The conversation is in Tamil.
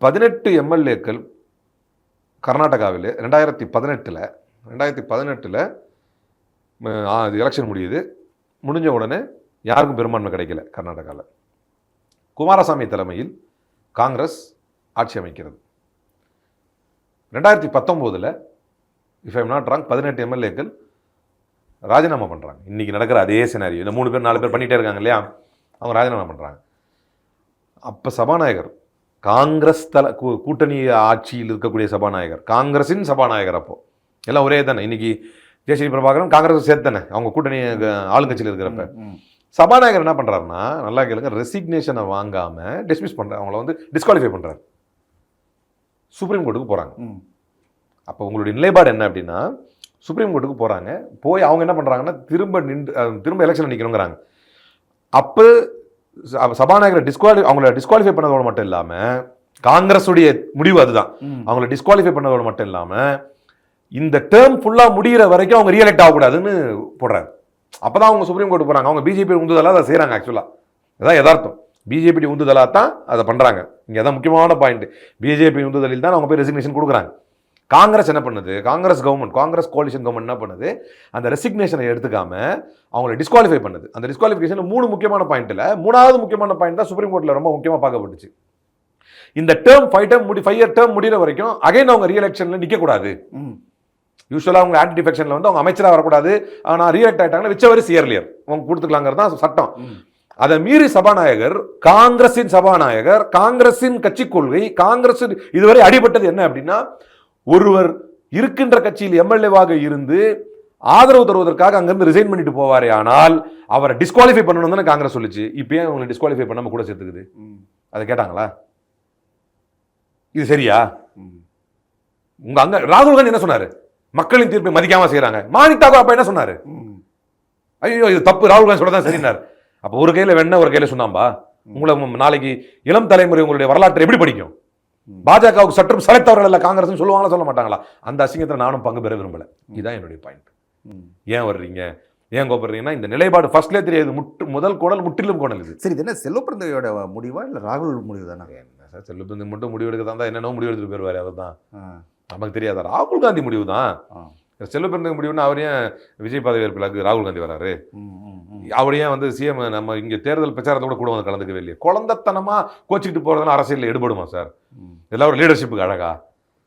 18 எம்எல்ஏக்கள் கர்நாடகாவில் 2018 எலெக்ஷன் முடிஞ்ச உடனே யாருக்கும் பெரும்பான்மை கிடைக்கல கர்நாடகாவில். குமாரசாமி தலைமையில் காங்கிரஸ் ஆட்சி அமைக்கிறது. 2019 இஃப் ஐம் நாட் ராங் 18 எம்எல்ஏக்கள் ராஜினாமா பண்ணுறாங்க. இன்றைக்கி நடக்கிற அதே சினாரியோ, இந்த 3 பேர் 4 பேர் பண்ணிகிட்டே இருக்காங்க இல்லையா, அவங்க ராஜினாமா பண்ணுறாங்க. அப்போ சபாநாயகர் காங்கிரஸ் கூட்டணி ஆட்சியில் இருக்கக்கூடிய சபாநாயகர், காங்கிரஸின் சபாநாயகர், அப்போது எல்லாம் ஒரே தானே. இன்றைக்கி ஜெயஸ்ரீ பிரபாகரன் காங்கிரஸ் சேர்த்து தானே, அவங்க கூட்டணி ஆளுங்கட்சியில் இருக்கிறப்ப. சபாநாயகர் என்ன பண்ணுறாருன்னா, நல்லா கேளுங்க, ரெசிக்னேஷனை வாங்காமல் டிஸ்மிஸ் பண்ணுறாரு, அவங்கள வந்து டிஸ்குவாலிஃபை பண்ணுறாரு. சுப்ரீம் கோர்ட்டுக்கு போகிறாங்க. அப்போ உங்களுடைய நிலைப்பாடு என்ன அப்படின்னா, சுப்ரீம் கோர்ட்டுக்கு போகிறாங்க, போய் அவங்க என்ன பண்ணுறாங்கன்னா திரும்ப எலெக்ஷன் நிற்கணுங்கிறாங்க. அப்போ சபாநாயகரை அவங்கள டிஸ்குவாலிஃபை பண்ணதோடு மட்டும் இல்லாமல், காங்கிரஸுடைய முடிவு அதுதான், அவங்கள டிஸ்குவாலிஃபை பண்ணதோடு மட்டும் இல்லாமல் இந்த டேர்ம் ஃபுல்லாக முடிகிற வரைக்கும் அவங்க ரீஎலெக்ட் ஆகக்கூடாதுன்னு போடுறாரு. அப்போ தான் அவங்க சுப்ரீம் கோர்ட்டு போகிறாங்க. அவங்க பிஜேபி உந்துதலாக அதை செய்கிறாங்க. ஆக்சுவலாக அதான் யதார்த்தம், பிஜேபி உந்துதலாக தான் அதை பண்ணுறாங்க. இங்கே தான் முக்கியமான பாயிண்ட், பிஜேபி உந்துதலில் தான் அவங்க போய் ரெசிக்னேஷன் கொடுக்குறாங்க. காங்கிரஸ் என்ன பண்ணுது, காங்கிரஸ் கோலிஷன் கவர்மெண்ட் என்ன பண்ணுது, அந்த ரெசிக்னேஷனை எடுத்துக்காம அவங்களை டிஸ்குவாலிஃபை பண்ணுது. அந்த டிஸ்குவாலிஃபிகேஷன் 3 முக்கியமான பாயிண்ட்டில் 3வது முக்கியமான பாயிண்ட் தான் சுப்ரீம் கோர்ட்டில் ரொம்ப முக்கியமாக பார்க்கப்பட்டுச்சு. இந்த டேர்ம் 5 இயர் டேர்ம் முடிகிற வரைக்கும் அகைன் அவங்க ரீஎலெக்ஷனில் நிற்கக்கூடாது. யூஸ்வலாக அவங்க ஆன்டி டிஃபெக்ஷனில் வந்து அவங்க அமைச்சராக வரக்கூடாது, ஆனால் ரீஎலெக்ட் ஆகிட்டாங்கன்னா விச்சவரி சியர்லியர் அவங்க கொடுத்துக்கலாங்கிறது தான் சட்டம். அதை மீறி சபாநாயகர், காங்கிரஸின் கட்சி கொள்கை, காங்கிரஸ் இதுவரை அடிபட்டது என்ன அப்படின்னா, ஒருவர் இருக்கின்ற கட்சியில் எம்எல்ஏவாக இருந்து ஆதரவு தருவதற்காக அங்கிருந்து ரிசைன் பண்ணிட்டு போவாரே, ஆனால் அவரை டிஸ்குவாலிஃபை பண்ணணும் தானே காங்கிரஸ் சொல்லிச்சு. இப்போ ஏன் அவங்களை டிஸ்குவாலிஃபை பண்ணாம கூட சேர்த்துக்குது? அதை கேட்டாங்களா? இது சரியா? உங்க அங்க ராகுல் காந்தி என்ன சொன்னாரு, மக்களின் தீர்ப்பை மதிக்காம செய்யறாங்க. மாணிக் தாக்கூர் அப்ப என்ன சொன்னாரு, ஐயோ இது தப்பு, ராகுல் காந்தி சொல்லதான் சரினார். அப்ப ஒரு கையில வெண்ண ஒரு கையில சொன்னாம்பா. உங்களை நாளைக்கு இளம் தலைமுறை உங்களுடைய வரலாற்றை எப்படி படிக்கும்? பாஜகவுக்கு சற்றும் சளைத்தவர்கள் அல்ல காங்கிரஸ் சொல்லுவாங்களா, சொல்ல மாட்டாங்களா? அந்த அசிங்கத்தில் நானும் பங்கு பெற விரும்பல. இதுதான் என்னுடைய பாயிண்ட். ஏன் வர்றீங்க, ஏன் கோபப்படுறீங்கன்னா, இந்த நிலைப்பாடு ஃபர்ஸ்ட்லேயே தெரியாது. முதல் கோடல் முற்றிலும் கோடல் இது. சரி, இது என்ன செல்வப்பிரந்தையோட முடிவா இல்லை ராகுல் முடிவு தானே? என்ன சார், செல்வப்பிரந்தை மட்டும் முடிவு எடுக்க தான் என்னென்ன முடிவு எடுத்துட்டு போயிருவாரு, அவர் தான் நமக்கு தெரியாதா? ராகுல் காந்தி முடிவு தான். செல்வப்பிரந்தை முடிவுன்னா அவர் ஏன் விஜய் பதவி ஏற்பிலாக்கு ராகுல் காந்தி வராரு? அவர் ஏன் வந்து சிஎம் நம்ம இங்கே தேர்தல் பிரச்சாரத்தோட கூட வந்து கலந்துக்கவே இல்லையே? குழந்தைத்தனமா கோச்சிக்கிட்டு போறதுனா அரசியலில் ஈடுபடுமா சார்? இதெல்லாம் ஒரு லீடர்ஷிப்புக்கு அழகா?